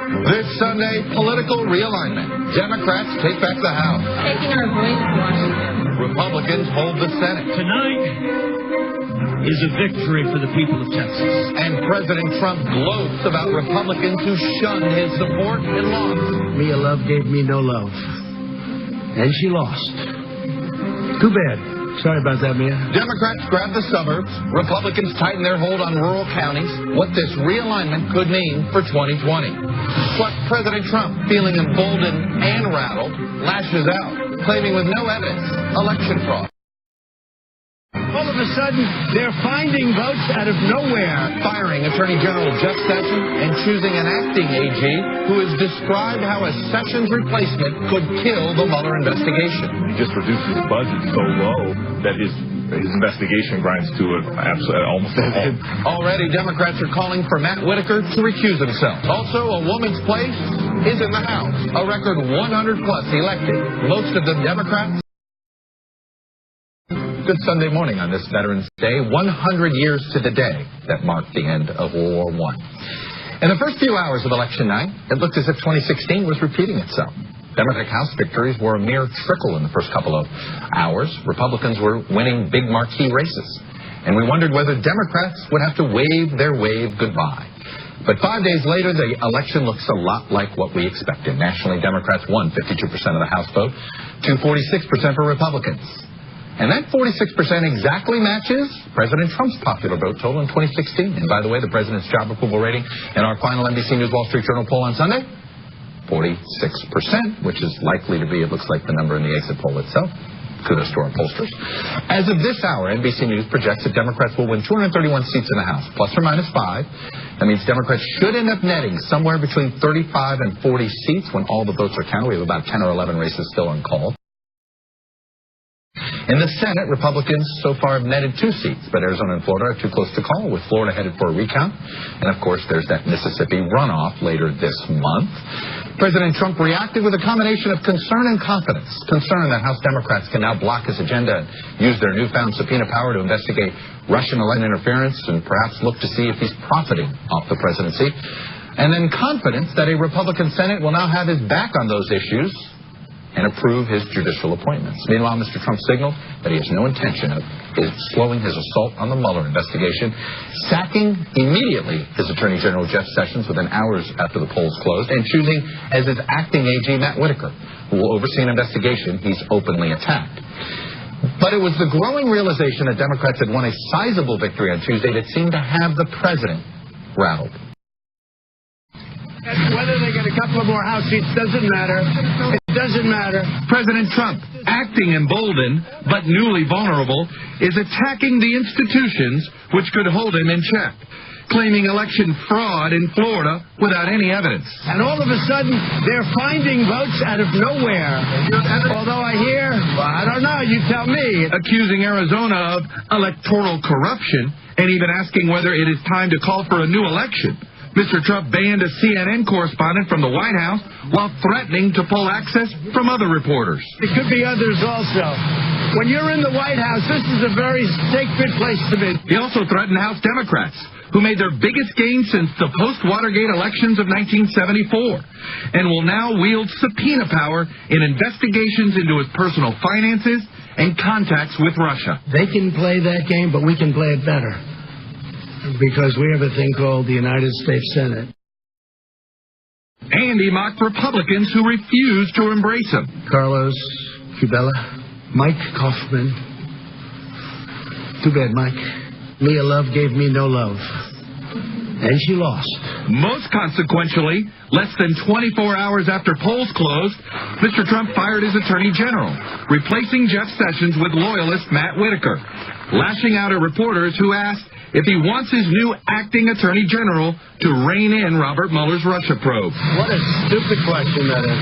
This Sunday, political realignment. Democrats take back the House. Taking our voice to Washington. Republicans hold the Senate. Tonight is a victory for the people of Texas. And President Trump gloats about Republicans who shunned his support and lost. Mia Love gave me no love. And she lost. Too bad. Sorry about that, Mia. Democrats grab the suburbs. Republicans tighten their hold on rural counties. What this realignment could mean for 2020. Plus, President Trump, feeling emboldened and rattled, lashes out, claiming with no evidence election fraud. All of a sudden, they're finding votes out of nowhere. Firing Attorney General Jeff Sessions and choosing an acting AG who has described how a Sessions replacement could kill the Mueller investigation. He just reduced his budget so low that his investigation grinds to almost a halt. Already, Democrats are calling for Matt Whitaker to recuse himself. Also, a woman's place is in the House. A record 100-plus elected. Most of them Democrats. Good Sunday morning on this Veterans Day, 100 years to the day that marked the end of World War I. In the first few hours of election night, it looked as if 2016 was repeating itself. Democratic House victories were a mere trickle in the first couple of hours. Republicans were winning big marquee races. And we wondered whether Democrats would have to wave their wave goodbye. But 5 days later, the election looks a lot like what we expected. Nationally, Democrats won 52% of the House vote to 46% for Republicans. And that 46% exactly matches President Trump's popular vote total in 2016. And by the way, the president's job approval rating in our final NBC News Wall Street Journal poll on Sunday, 46%, which is likely to be, it looks like, the number in the exit poll itself. Kudos to our pollsters. As of this hour, NBC News projects that Democrats will win 231 seats in the House, plus or minus 5. That means Democrats should end up netting somewhere between 35 and 40 seats when all the votes are counted. We have about 10 or 11 races still uncalled. In the Senate, Republicans so far have netted 2 seats, but Arizona and Florida are too close to call, with Florida headed for a recount. And, of course, there's that Mississippi runoff later this month. President Trump reacted with a combination of concern and confidence. Concern that House Democrats can now block his agenda and use their newfound subpoena power to investigate Russian election interference and perhaps look to see if he's profiting off the presidency. And then confidence that a Republican Senate will now have his back on those issues and approve his judicial appointments. Meanwhile, Mr. Trump signaled that he has no intention of slowing his assault on the Mueller investigation, sacking immediately his Attorney General Jeff Sessions within hours after the polls closed, and choosing as his acting AG Matt Whitaker, who will oversee an investigation he's openly attacked. But it was the growing realization that Democrats had won a sizable victory on Tuesday that seemed to have the president rattled. Whether they get a couple of more House seats doesn't matter. It doesn't matter. President Trump, acting emboldened but newly vulnerable, is attacking the institutions which could hold him in check, claiming election fraud in Florida without any evidence. And all of a sudden, they're finding votes out of nowhere. Although I hear, well, I don't know, you tell me. Accusing Arizona of electoral corruption and even asking whether it is time to call for a new election. Mr. Trump banned a CNN correspondent from the White House while threatening to pull access from other reporters. It could be others also. When you're in the White House, this is a very sacred place to be. He also threatened House Democrats, who made their biggest gain since the post-Watergate elections of 1974, and will now wield subpoena power in investigations into his personal finances and contacts with Russia. They can play that game, but we can play it better, because we have a thing called the United States Senate. And he mocked Republicans who refused to embrace him. Carlos Cubella, Mike Kaufman. Too bad, Mike. Mia Love gave me no love. And she lost. Most consequentially, less than 24 hours after polls closed, Mr. Trump fired his Attorney General, replacing Jeff Sessions with loyalist Matt Whitaker, lashing out at reporters who asked if he wants his new acting Attorney General to rein in Robert Mueller's Russia probe. What a stupid question that is.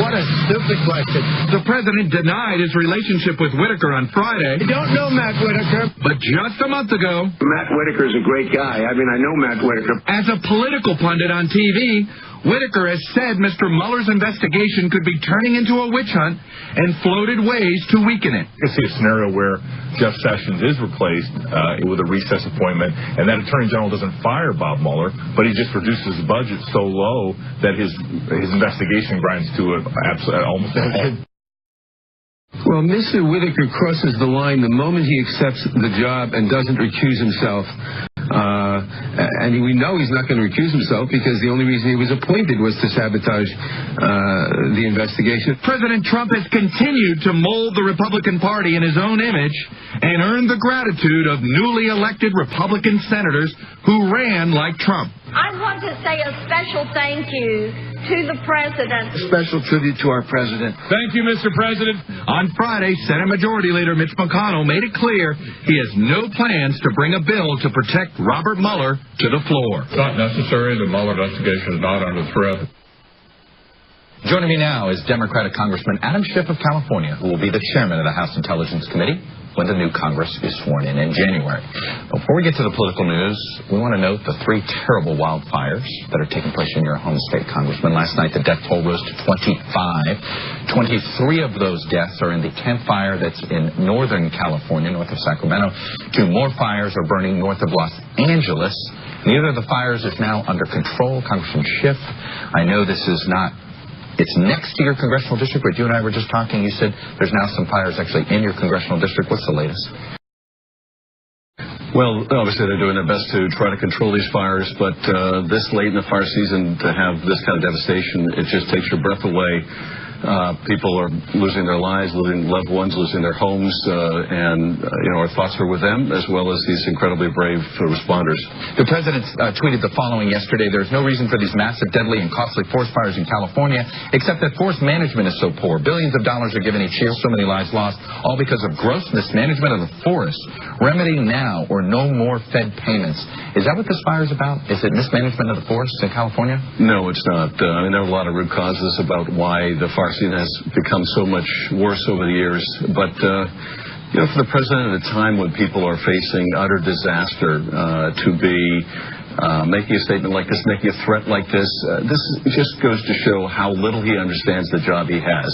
What a stupid question. The president denied his relationship with Whitaker on Friday. I don't know Matt Whitaker. But just a month ago, Matt Whitaker's a great guy. I mean, I know Matt Whitaker. As a political pundit on TV, Whitaker has said Mr. Mueller's investigation could be turning into a witch hunt and floated ways to weaken it. I can see a scenario where Jeff Sessions is replaced with a recess appointment, and that Attorney General doesn't fire Bob Mueller, but he just reduces the budget so low that his investigation grinds to almost a halt. Well, Mr. Whitaker crosses the line the moment he accepts the job and doesn't recuse himself. And we know he's not going to recuse himself because the only reason he was appointed was to sabotage the investigation. President Trump has continued to mold the Republican Party in his own image and earned the gratitude of newly elected Republican senators who ran like Trump. I want to say a special thank you to the President. Special tribute to our President. Thank you, Mr. President. On Friday, Senate Majority Leader Mitch McConnell made it clear he has no plans to bring a bill to protect Robert Mueller to the floor. It's not necessary. The Mueller investigation is not under threat. Joining me now is Democratic Congressman Adam Schiff of California, who will be the chairman of the House Intelligence Committee when the new Congress is sworn in January. Before we get to the political news, we want to note the 3 terrible wildfires that are taking place in your home state, Congressman. Last night, the death toll rose to 25. 23 of those deaths are in the Camp Fire that's in northern California, north of Sacramento. 2 more fires are burning north of Los Angeles. Neither of the fires is now under control. Congressman Schiff, I know this is not... It's next to your congressional district, but you and I were just talking. You said there's now some fires actually in your congressional district. What's the latest? Well, obviously they're doing their best to try to control these fires, but this late in the fire season to have this kind of devastation, it just takes your breath away. People are losing their lives, losing loved ones, losing their homes, and our thoughts are with them as well as these incredibly brave responders. The president tweeted the following yesterday: "There's no reason for these massive, deadly, and costly forest fires in California, except that forest management is so poor. Billions of dollars are given each year, so many lives lost, all because of gross mismanagement of the forest. Remedy now or no more Fed payments." Is that what this fire is about? Is it mismanagement of the forests in California? No, it's not. There are a lot of root causes about why the fire season has become so much worse over the years. But, for the president at a time when people are facing utter disaster, to be making a statement like this, making a threat like this, this just goes to show how little he understands the job he has.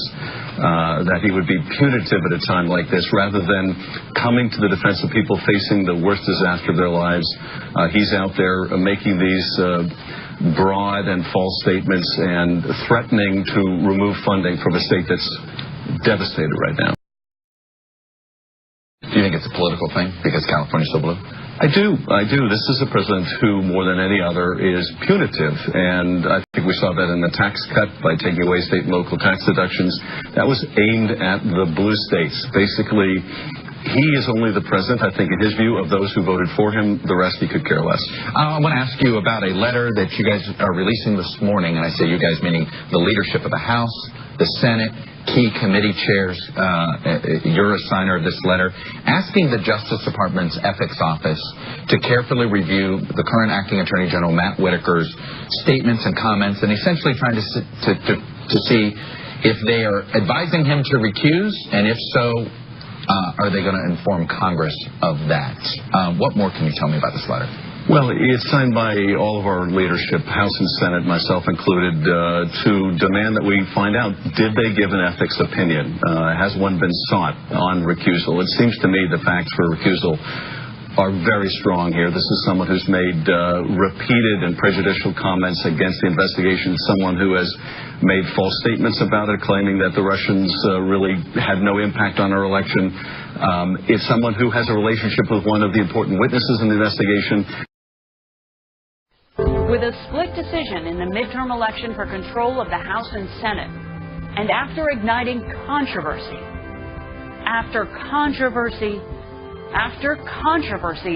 That he would be punitive at a time like this rather than coming to the defense of people facing the worst disaster of their lives. He's out there making these broad and false statements and threatening to remove funding from a state that's devastated right now. Do you think it's a political thing because California's so blue? I do. This is a president who, more than any other, is punitive. And I think we saw that in the tax cut by taking away state and local tax deductions. That was aimed at the blue states. Basically, he is only the president, I think, in his view, of those who voted for him. The rest he could care less. I want to ask you about a letter that you guys are releasing this morning. And I say you guys meaning the leadership of the House, the Senate, key committee chairs. You're a signer of this letter, asking the Justice Department's Ethics Office to carefully review the current acting Attorney General Matt Whitaker's statements and comments, and essentially trying to see if they are advising him to recuse, and if so, are they going to inform Congress of that? What more can you tell me about this letter? Well, it's signed by all of our leadership, House and Senate, myself included, to demand that we find out, did they give an ethics opinion? Has one been sought on recusal? It seems to me the facts for recusal are very strong here. This is someone who's made repeated and prejudicial comments against the investigation, someone who has made false statements about it, claiming that the Russians really had no impact on our election. It's someone who has a relationship with one of the important witnesses in the investigation. With a split decision in the midterm election for control of the House and Senate, and after igniting controversy, after controversy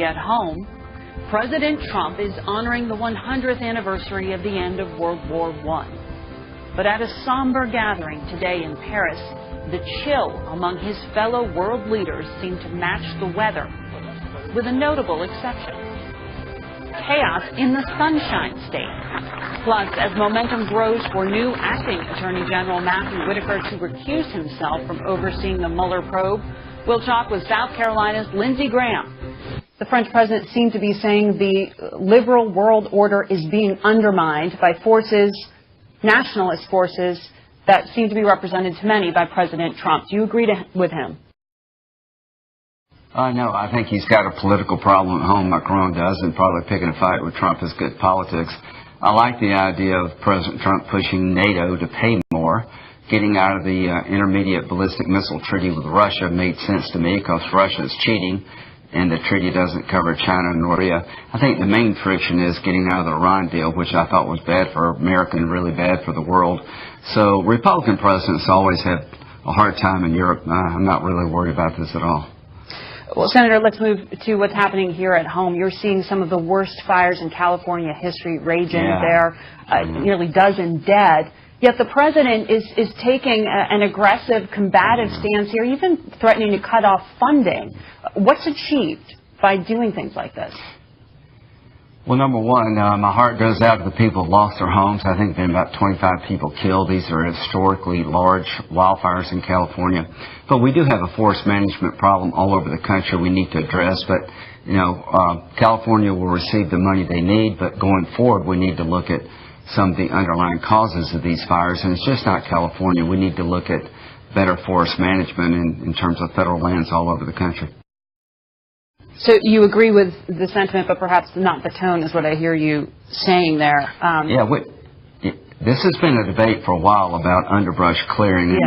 at home, President Trump is honoring the 100th anniversary of the end of World War I. But at a somber gathering today in Paris, the chill among his fellow world leaders seemed to match the weather, with a notable exception. Chaos in the Sunshine State. Plus, as momentum grows for new acting Attorney General Matthew Whitaker to recuse himself from overseeing the Mueller probe, we'll talk with South Carolina's Lindsey Graham. The French president seemed to be saying the liberal world order is being undermined by forces nationalist forces that seem to be represented to many by President Trump. Do you agree with him? No, I think he's got a political problem at home. Macron does, and probably picking a fight with Trump is good politics. I like the idea of President Trump pushing NATO to pay more. Getting out of the intermediate ballistic missile treaty with Russia made sense to me because Russia is cheating and the treaty doesn't cover China and Korea. I think the main friction is getting out of the Iran deal, which I thought was bad for America and really bad for the world. So Republican presidents always have a hard time in Europe. I'm not really worried about this at all. Well, Senator, let's move to what's happening here at home. You're seeing some of the worst fires in California history raging there, nearly a dozen dead. Yet the president is taking an aggressive, combative stance here, even threatening to cut off funding. What's achieved by doing things like this? Well, number one, my heart goes out to the people who lost their homes. I think there have been about 25 people killed. These are historically large wildfires in California. But we do have a forest management problem all over the country we need to address. But, you know, California will receive the money they need. But going forward, we need to look at some of the underlying causes of these fires. And it's just not California. We need to look at better forest management in terms of federal lands all over the country. So you agree with the sentiment, but perhaps not the tone is what I hear you saying there. This has been a debate for a while about underbrush clearing in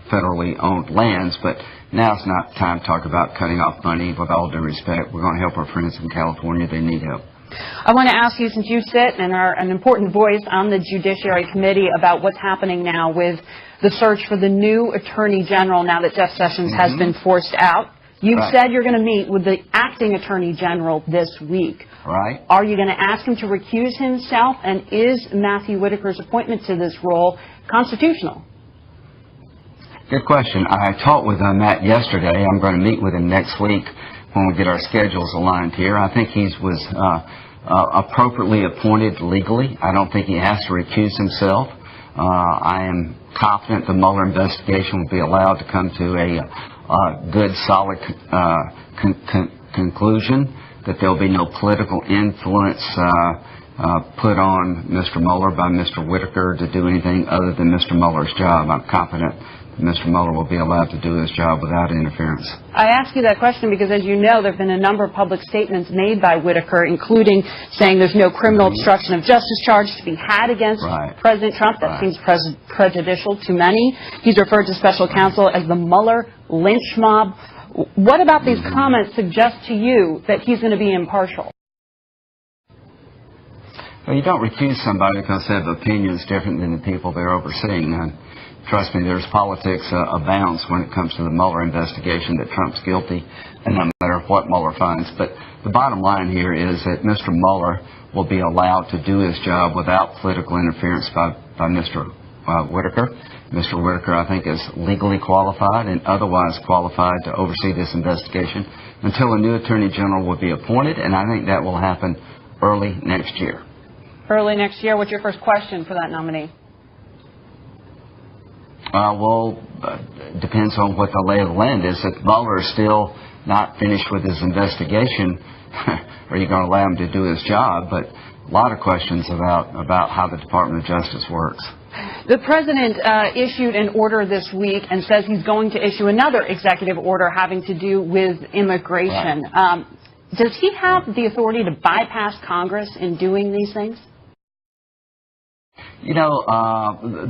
federally owned lands, but now it's not time to talk about cutting off money. With all due respect, we're going to help our friends in California. They need help. I want to ask you, since you sit and are an important voice on the Judiciary Committee, about what's happening now with the search for the new Attorney General now that Jeff Sessions has been forced out. You've said you're going to meet with the acting Attorney General this week. Right. Are you going to ask him to recuse himself? And is Matthew Whitaker's appointment to this role constitutional? Good question. I talked with Matt yesterday. I'm going to meet with him next week when we get our schedules aligned here. I think he was appropriately appointed legally. I don't think he has to recuse himself. I am confident the Mueller investigation will be allowed to come to a good, solid conclusion, that there will be no political influence put on Mr. Mueller by Mr. Whitaker to do anything other than Mr. Mueller's job. I'm confident Mr. Mueller will be allowed to do his job without interference. I ask you that question because, as you know, there have been a number of public statements made by Whitaker, including saying there's no criminal obstruction of justice charge to be had against President Trump. That seems prejudicial to many. He's referred to special counsel as the Mueller lynch mob. What about these comments suggest to you that he's going to be impartial? Well, you don't recuse somebody because they have opinions different than the people they're overseeing. Trust me, there's politics abounds when it comes to the Mueller investigation that Trump's guilty, and no matter what Mueller finds. But the bottom line here is that Mr. Mueller will be allowed to do his job without political interference by Mr. Whitaker. Mr. Whitaker, I think, is legally qualified and otherwise qualified to oversee this investigation until a new Attorney General will be appointed, and I think that will happen early next year. Early next year? What's your first question for that nominee? Depends on what the lay of the land is. If Mueller is still not finished with his investigation, are you going to allow him to do his job? But a lot of questions about how the Department of Justice works. The president issued an order this week and says he's going to issue another executive order having to do with immigration. Does he have the authority to bypass Congress in doing these things? You know,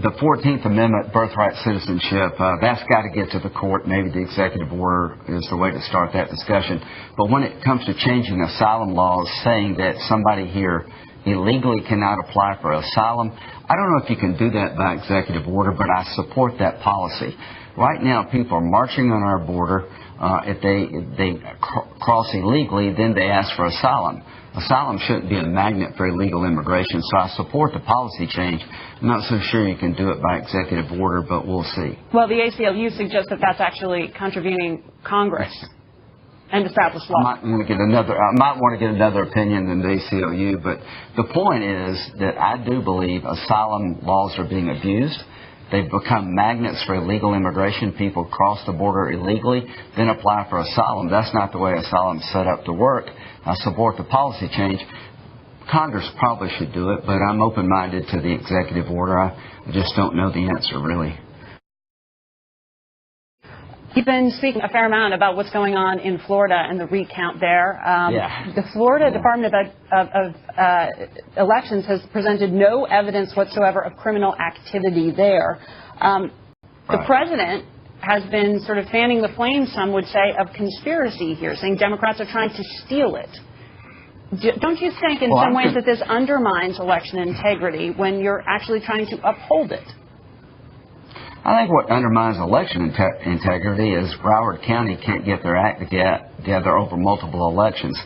the 14th Amendment, birthright citizenship, that's got to get to the court. Maybe the executive order is the way to start that discussion. But when it comes to changing asylum laws, saying that somebody here illegally cannot apply for asylum, I don't know if you can do that by executive order, but I support that policy. Right now, people are marching on our border. If they cross illegally, then they ask for asylum. Asylum shouldn't be a magnet for illegal immigration, so I support the policy change. I'm not so sure you can do it by executive order, but we'll see. Well, the ACLU suggests that that's actually contravening Congress and established law. I might want to get another opinion than the ACLU, but the point is that I do believe asylum laws are being abused. They've become magnets for illegal immigration. People cross the border illegally, then apply for asylum. That's not the way asylum is set up to work. I support the policy change. Congress probably should do it, but I'm open-minded to the executive order. I just don't know the answer, really. You've been speaking a fair amount about what's going on in Florida and the recount there. The Florida Department of Elections has presented no evidence whatsoever of criminal activity there. The president has been sort of fanning the flames, some would say, of conspiracy here, saying Democrats are trying to steal it. Don't you think in some ways that this undermines election integrity when you're actually trying to uphold it? I think what undermines election integrity is Broward County can't get their act together over multiple elections.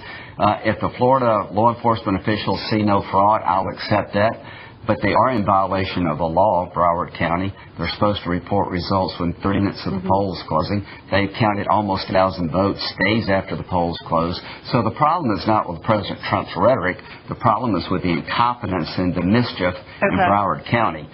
If the Florida law enforcement officials see no fraud, I'll accept that. But they are in violation of the law, Broward County. They're supposed to report results within 3 minutes of the polls closing. They've counted almost 1,000 votes days after the polls closed. So the problem is not with President Trump's rhetoric. The problem is with the incompetence and the mischief in Broward County.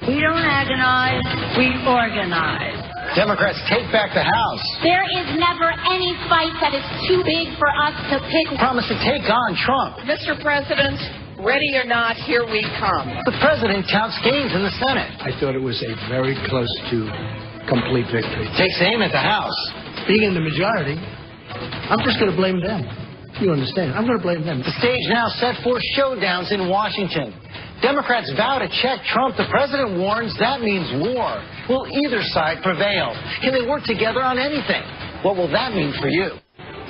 We don't agonize, we organize. Democrats take back the House. There is never any fight that is too big for us to pick. Promise to take on Trump. Mr. President, ready or not, here we come. The president counts gains in the Senate. I thought it was a very close to complete victory. Takes aim at the House. Being in the majority, I'm just going to blame them. You understand? I'm going to blame them. The stage now set for showdowns in Washington. Democrats vow to check Trump. The president warns that means war. Will either side prevail? Can they work together on anything? What will that mean for you?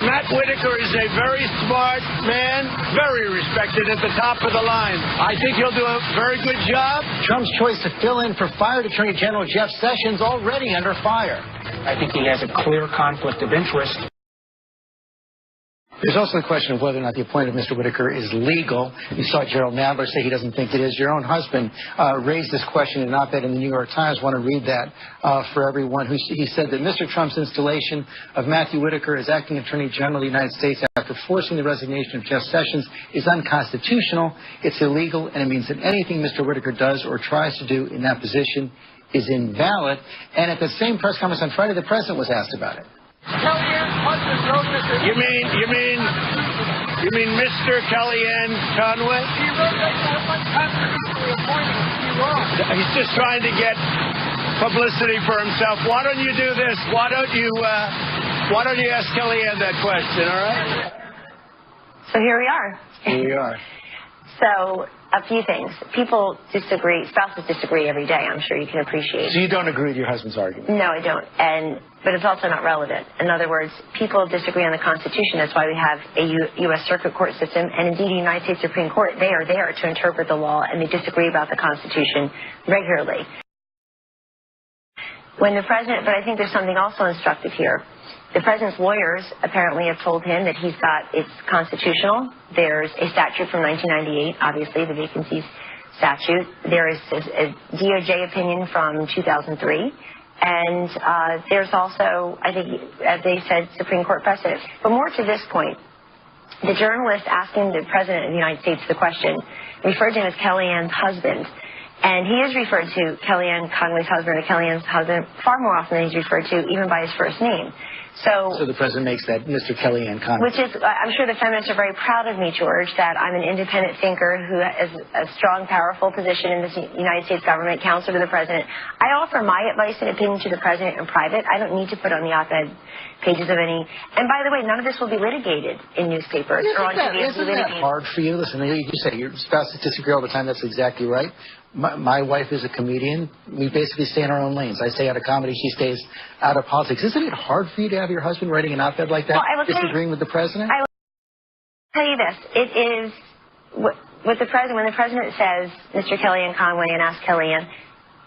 Matt Whitaker is a very smart man, very respected at the top of the line. I think he'll do a very good job. Trump's choice to fill in for fired Attorney General Jeff Sessions already under fire. I think he has a clear conflict of interest. There's also the question of whether or not the appointment of Mr. Whitaker is legal. You saw Gerald Nadler say he doesn't think it is. Your own husband raised this question in an op-ed in the New York Times. I want to read that for everyone. He said that Mr. Trump's installation of Matthew Whitaker as acting Attorney General of the United States after forcing the resignation of Jeff Sessions is unconstitutional. It's illegal, and it means that anything Mr. Whitaker does or tries to do in that position is invalid. And at the same press conference on Friday, the president was asked about it. You mean Mr. Kellyanne Conway? He's just trying to get publicity for himself. Why don't you do this? Why don't you ask Kellyanne that question, all right? So here we are. Here we are. So a few things. People disagree. Spouses disagree every day. I'm sure you can appreciate. So you don't agree with your husband's argument? No, I don't. But it's also not relevant. In other words, people disagree on the Constitution. That's why we have a U.S. Circuit Court system. And indeed, the United States Supreme Court, they are there to interpret the law, and they disagree about the Constitution regularly. When the president, but I think there's something also instructive here. The president's lawyers apparently have told him that it's constitutional. There's a statute from 1998, obviously, the vacancies statute. There is a DOJ opinion from 2003. And there's also, I think, as they said, Supreme Court precedent. But more to this point, the journalist asking the President of the United States the question referred to him as Kellyanne's husband. And he is referred to Kellyanne Conway's husband or Kellyanne's husband far more often than he's referred to even by his first name. So the president makes that Mr. Kellyanne Conway. Which is, I'm sure the feminists are very proud of me, George, that I'm an independent thinker who has a strong, powerful position in the United States government, counselor to the president. I offer my advice and opinion to the president in private. I don't need to put on the op-ed pages of any. And by the way, none of this will be litigated in newspapers or on TV. Isn't that hard for you? Listen, you say your spouses disagree all the time. That's exactly right. My wife is a comedian. We basically stay in our own lanes. I stay out of comedy. She stays out of politics. Isn't it hard for you to have your husband writing an op-ed like that, disagreeing with the president? I will tell you this. It is with the president. When the president says, Mr. Kellyanne Conway, and asks Kellyanne,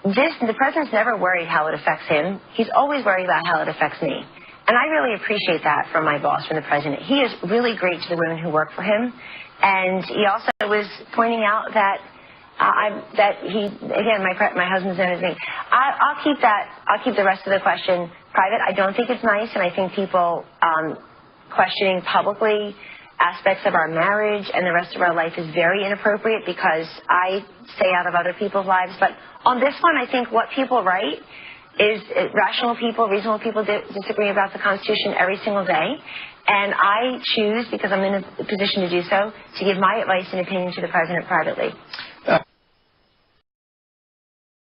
the president's never worried how it affects him. He's always worried about how it affects me. And I really appreciate that from my boss, from the president. He is really great to the women who work for him. And he also was pointing out that my husband's name is me. I'll keep the rest of the question private. I don't think it's nice, and I think people questioning publicly aspects of our marriage and the rest of our life is very inappropriate because I stay out of other people's lives. But on this one, I think what people write is rational people, reasonable people disagree about the Constitution every single day. And I choose, because I'm in a position to do so, to give my advice and opinion to the president privately.